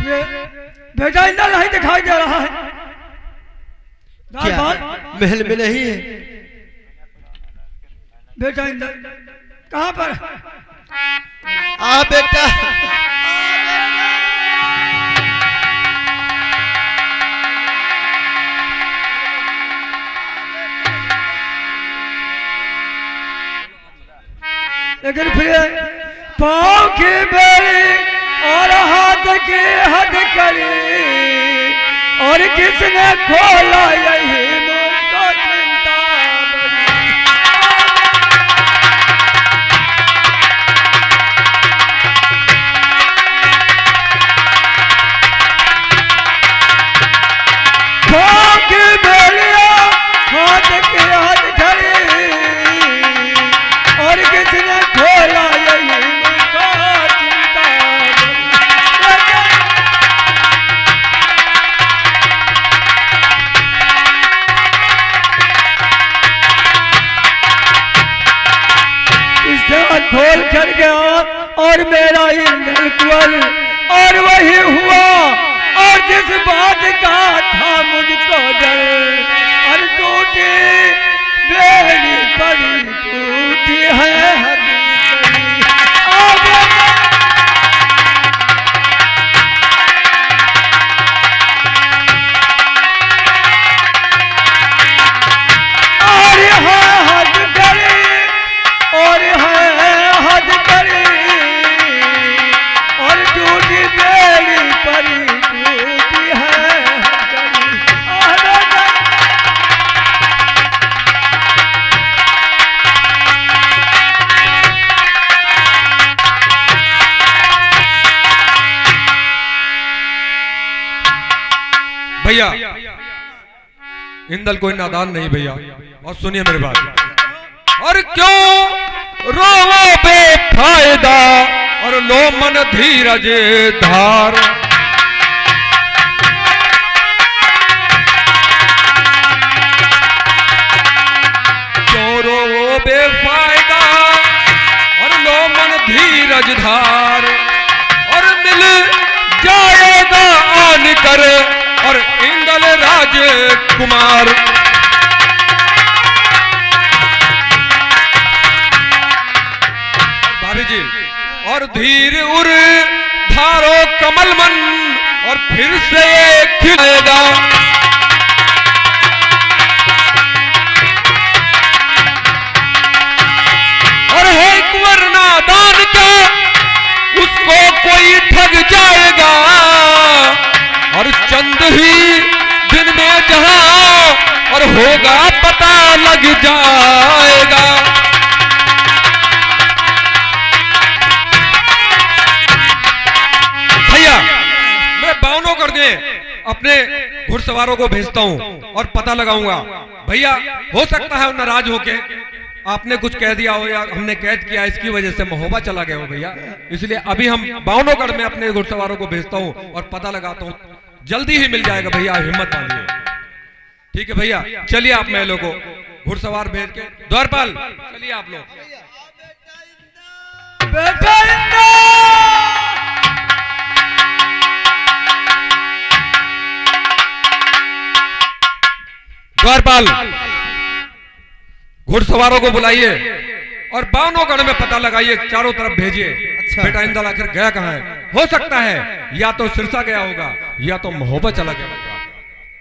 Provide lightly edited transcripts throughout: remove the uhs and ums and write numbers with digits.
बेटा इंद्र नहीं दिखाई दे रहा है। क्या महल में नहीं है? बेटा इंद्र कहाँ पर? आ बेटा, लेकिन फिर पाँव की बेड़ी और हाथ की हथकड़ी और किसने खोला यही मुझको चिंता बड़ी। पाँव की बेड़िया हाथ की हथकड़ी और किसने खोला यही मुझको चिंता बड़ी। खोल कर गया और मेरा इंद्र कुंवर और वही हुआ और जिस बात का था मुझको डर और टूटी बेड़ी पड़ी टूटी है हकीकत। और है हद करी और है हद करी और टूटी बेड़ी पड़ी टूटी है हद करी। भैया इंदल कोई नादान नहीं भैया, और सुनिए मेरी बात। और क्यों रोवो बेफायदा और लो मन धीरज धार। क्यों रोवो बेफायदा और लो मन धीरज धार और मिल जाएगा आन कर और इंदल राजकुमार। भाभी जी और धीर उर धारो कमल मन और फिर से खिलेगा। और है कुंवर नादान का उसको कोई ठग जाएगा और चंद ही दिन में जहां और होगा पता लग जाएगा। भैया मैं बावनों कर दे अपने घुड़सवारों को भेजता हूं और पता लगाऊंगा। भैया हो सकता है नाराज होके आपने कुछ कह दिया हो या हमने कैद किया इसकी वजह से महोबा चला गया हो भैया, इसलिए अभी हम बावनोगढ़ में अपने घुड़सवारों को भेजता हूं और पता लगाता हूं, जल्दी ही मिल जाएगा भैया, हिम्मत बांधिए। ठीक है भैया, चलिए आप महलों को घुड़सवार भेज के। द्वारपाल चलिए आप लोग। द्वारपाल घुड़सवारों को बुलाइए और बावनोगढ़ में पता लगाइए, चारों तरफ भेजिए। अच्छा। बेटा इंदल आखिर गया कहाँ है? हो सकता है या तो सिरसा गया होगा या तो महोबा चला गया होगा,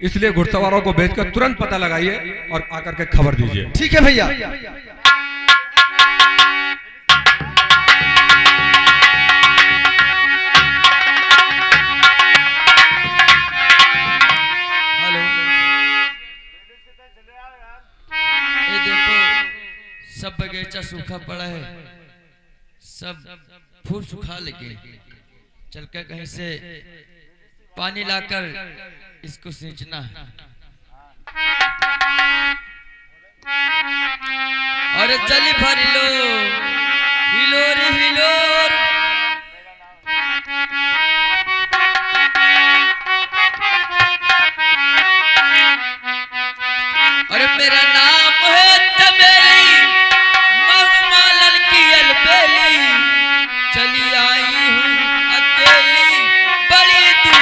इसलिए घुड़सवारों को भेजकर तुरंत पता लगाइए और आकर के खबर दीजिए। ठीक है भैया। सब बगीचा सूखा पड़ा है, सब फूल सूखा लेके चलकर कहीं से पानी लाकर इसको सींचना है। अरे चली भर लो हिलोर हिलोर। अरे मेरा नाम है चमेली महुमालन की अलबेली, चली आई हूँ अकेली बड़ी दूर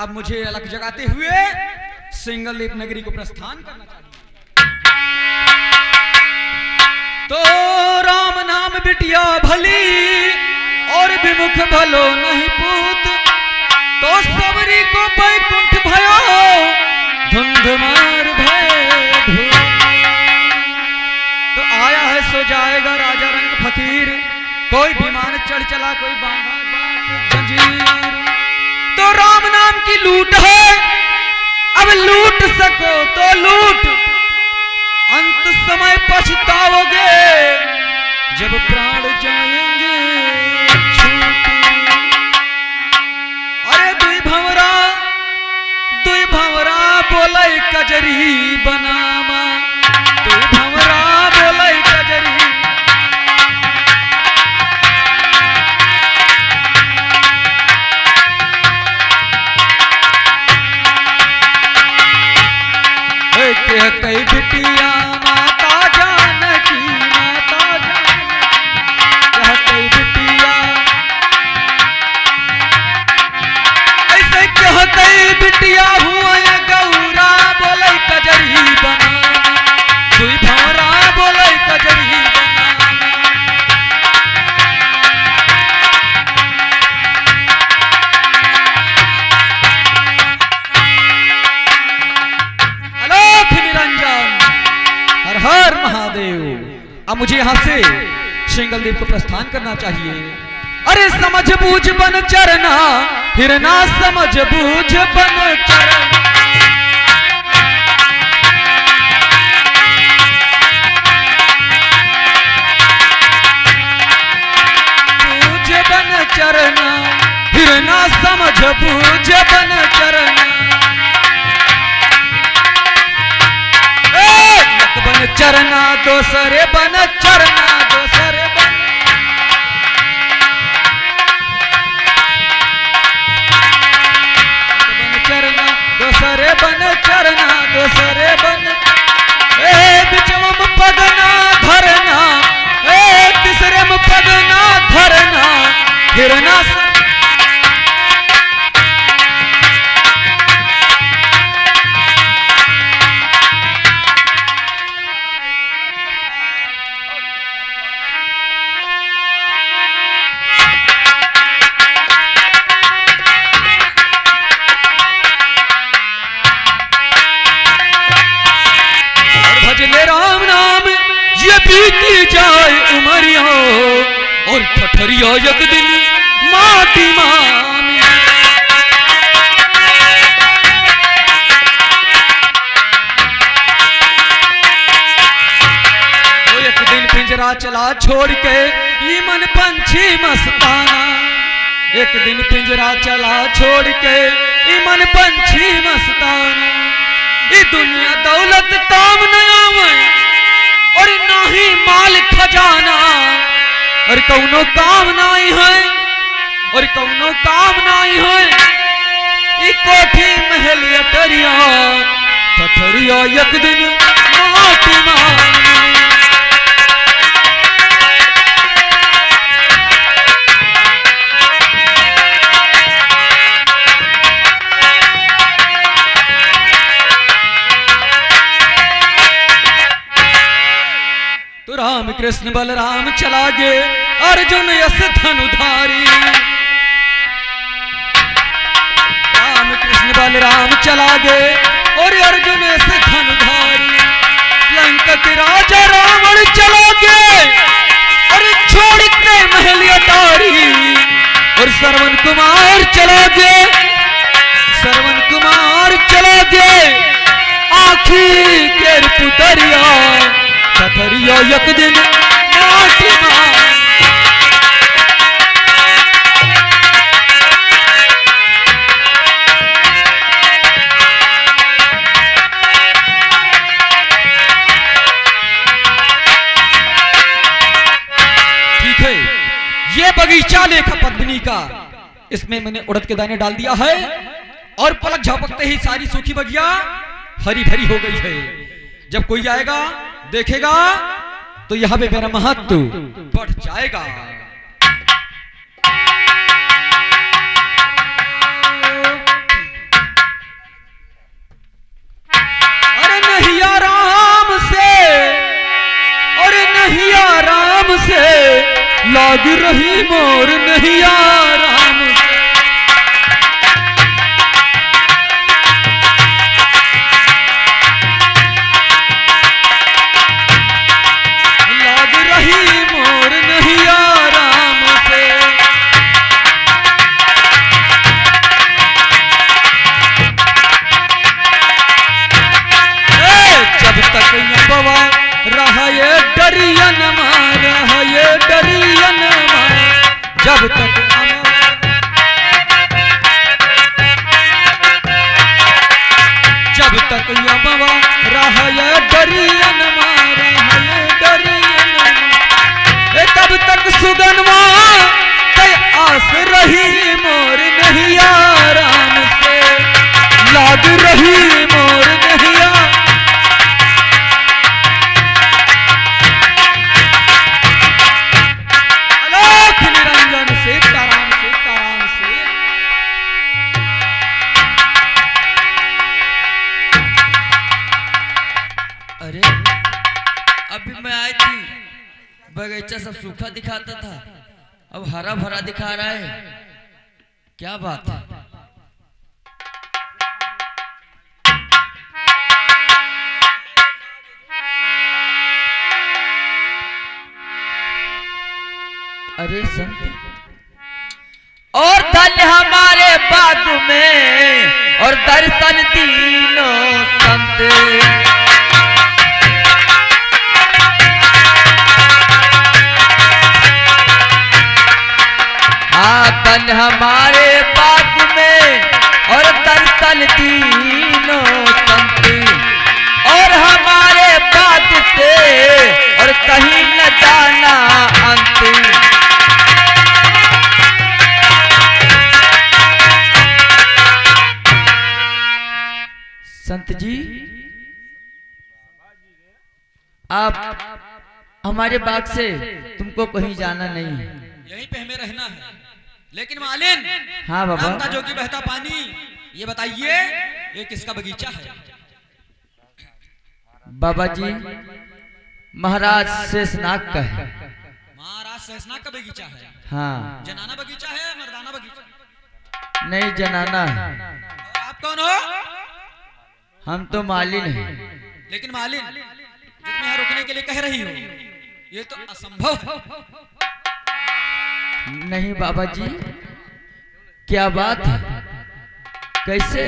अब मुझे अलग जगाते हुए सिंगलदीप नगरी को प्रस्थान करना चाहिए। तो राम नाम बिटिया भली और विमुख भलो नहीं पूत, तो सबरी को बैकुंठ भयो धुंधमार भय धूत। तो आया है सो जाएगा राजा रंग फकीर, कोई विमान चढ़ चला कोई बांधा जात जंजीर। तो राम नाम की लूट है, अब लूट सको तो लूट, अंत समय पछताओगे जब प्राण जाएंगे छूट। अरे दुई भंवरा बोले कजरी बनामा, दुई भंवरा बोले कजरी। कहते बिटिया माता जानकी, माता जानकी, कहते बिटिया ऐसे कहते बिटिया हुआ गौरा बोले कजरी बनाना, दुई भंवरा बोले कजरी बनाना। अलोक निरंजन हर हर महादेव। अब मुझे यहाँ से सिंगलदीप को प्रस्थान करना चाहिए। अरे समझ बूझ बन चरना, फिर ना समझ बूझ बन चरना। बूझ बन चरना, फिर ना समझ बूझ बन चरना। बन चरना दोसरे बन चरना, दोसरे बन चरना, दोसरे बन चरना, दोसरे बन। बिचम पद ना धरना, तीसरे में पद ना धरना, फिर ना राम नाम ये बीती जाए उमरिया, और ठठरिया एक दिन माटी मामी। वो एक दिन पिंजरा चला छोड़ के ये मन पंछी मस्ताना, एक दिन पिंजरा चला छोड़ के ये मन पंछी मस्ताना। ये दुनिया दौलत काम न आवे और ना ही माल खजाना, और कौनो काम नहीं है, और कौनो काम नहीं है। ये कोठी महल अटरिया ठठरिया एक दिन माटी मामी। राम कृष्ण बलराम चला गे अर्जुन यस धनुधारी, राम कृष्ण बलराम चला गे और अर्जुन यस धनुधारी। लंका के राजा रावण चला गे और छोड़ के महल अटारी, और श्रवण कुमार चला गे, श्रवण कुमार चला गे आखी के पुतरिया ठठरिया एक दिन माटी मामी। ठीक है, ये बगीचा लेखा पद्मिनी का, इसमें मैंने उड़द के दाने डाल दिया है, और पलक झपकते ही सारी सूखी बगिया हरी भरी हो गई है। जब कोई आएगा देखेगा तो यहाँ पे मेरा महत्व बढ़ जाएगा। लाग रही मोर नैया राम से। लाग रही मोर नैया राम से। जब तक यमवा रहा ये डरियन रहा ये डरियन जब तक जब तक यमवा रहा ये डरियन रहा ये डरियन तब तक सुगनमा कई आस रही मोर नैया राम से। लाग रही मोर नैया। निरंजन सीताराम सीताराम से। अरे अभी मैं आई थी, बगीचा सब सूखा दिखाता था, अब हरा भरा दिखा रहा है, क्या बात है? अरे संत और धन हमारे बाग में और दर्शन तीनों संत। धन हमारे बाग में और दर्शन तीनों संत और हमारे बाद से और कहीं न जाना अंत। संत जी आप हमारे बाग से तुमको कहीं जाना नहीं है, यहीं पे हमें रहना है। लेकिन मालिन, हाँ बाबा, राम का जोगी बहता पानी, ये बताइए ये किसका बगीचा है? बाबा जी महाराज शेषनाग का है। महाराज शेषनाग का बगीचा है? हाँ। जनाना बगीचा है मर्दाना बगीचा? नहीं जनाना है। आप कौन हो? हम तो मालिन हैं। लेकिन मालिन जितने यहाँ रुकने के लिए कह रही हो ये तो असंभव है। नहीं बाबा जी, क्या बात है, कैसे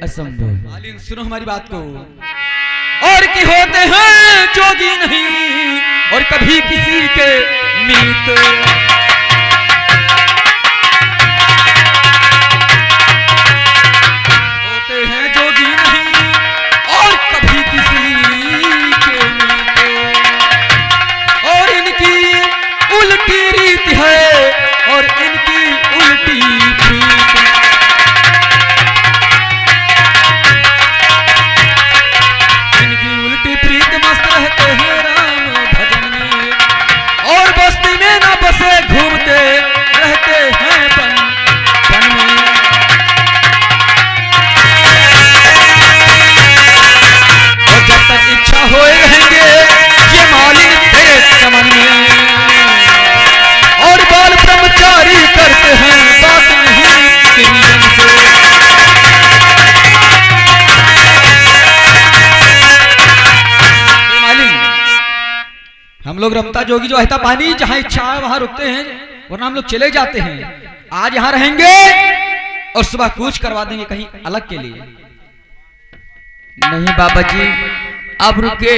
असंभव? मालिन सुनो हमारी बात को। और की होते हैं जोगी नहीं और कभी किसी के मीत। होते हैं जोगी नहीं और कभी किसी के मीत। और इनकी उल्टी रीत है और इनकी उल्टी प्रीत। इनकी उल्टी प्रीत मस्त रहते हैं राम भजन में और बस्ती में न बसे घूमते रहते हैं बन बन में। और जब तक इच्छा होए रहेंगे ये मालिन तेरे चमन में। और बाल ब्रह्मचारी करते हैं बात नहीं तिरियन से। मालिन हम लोग रमता जोगी जो बहता पानी जहां इच्छा है वहां रुकते हैं, वरना हम लोग चले जाते हैं। आज यहां रहेंगे और सुबह कूच करवा देंगे कहीं अलग के लिए। नहीं बाबा जी आप रुके,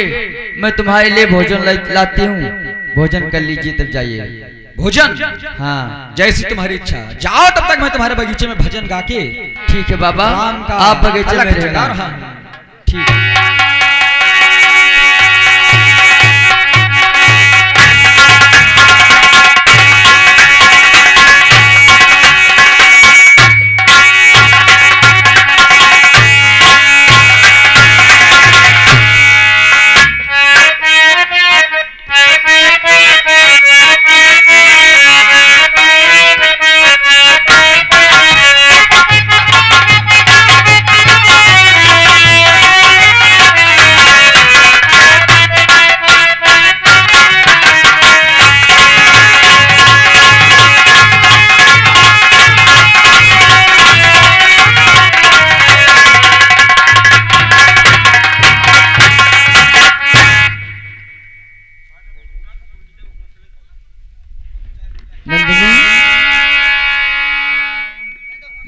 मैं तुम्हारे लिए भोजन लाती हूँ, भोजन कर लीजिए तब जाइए। भोजन? हाँ जैसी तुम्हारी इच्छा, जाओ तब तक मैं तुम्हारे बगीचे में भजन गा के ठीक है बाबा, राम का आप बगीचे में अलग जगा रहना। रहा हूं। ठीक है।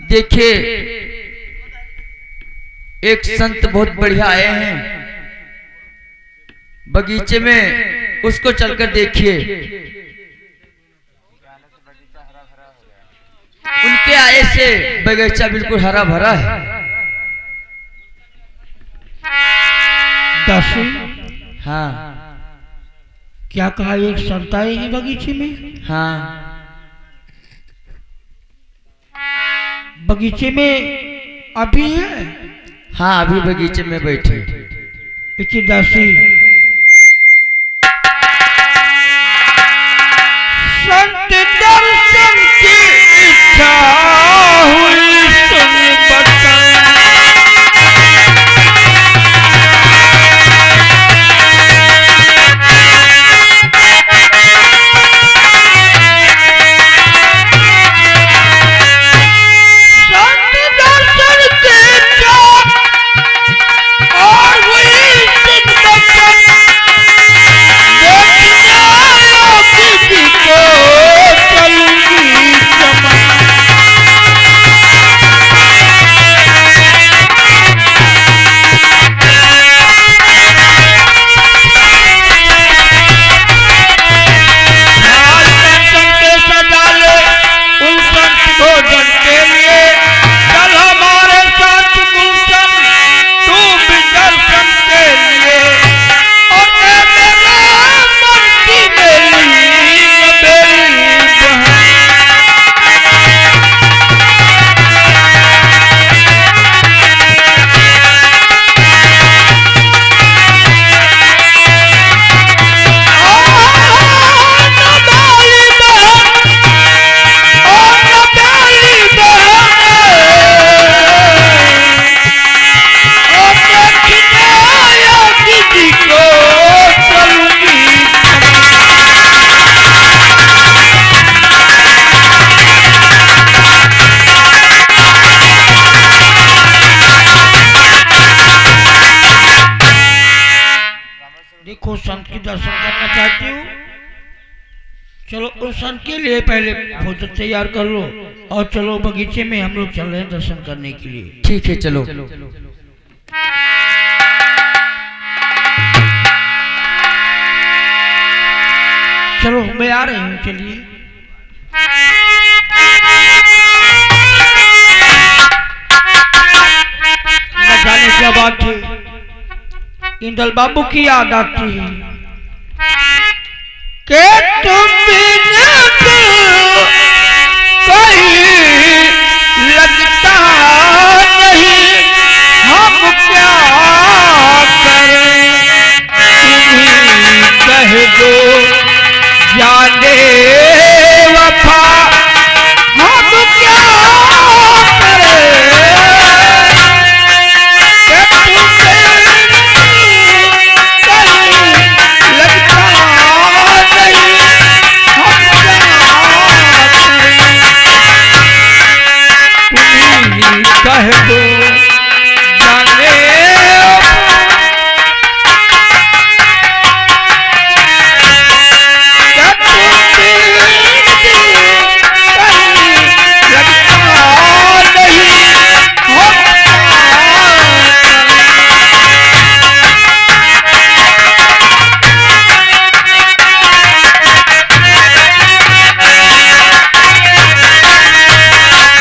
देखिए एक संत बहुत बढ़िया आए हैं बगीचे में, उसको चलकर देखिए। उनके आए से बगीचा बिल्कुल हरा भरा है। दासी, हाँ क्या कहा, एक संत आए हैं बगीचे में? हाँ, बगीचे में अभी है? हाँ अभी बगीचे में बैठे। देखिए दासी, संत दर्शन की इच्छा हुई सुन बचन, संत दर्शन की इच्छा और हुई सुन बचन, देखने आया किसी को चलूंगी चमन। आज दर्शन के सजा ले उन संत भोजन के लिए, चल हमारे साथ गुलशन तू भी दर्शन के लिए। और ए मेरा मन की मेरी बहन, देखो संत की दर्शन करना चाहती हूँ, चलो उस संत के लिए पहले भोजन तैयार कर लो और चलो बगीचे में हम लोग चल रहे हैं दर्शन करने के लिए। ठीक है चलो। चलो मैं आ रही हूँ, चलिए। न जाने क्या बात थी, इंदल बाबू की याद आती है कि तुम भी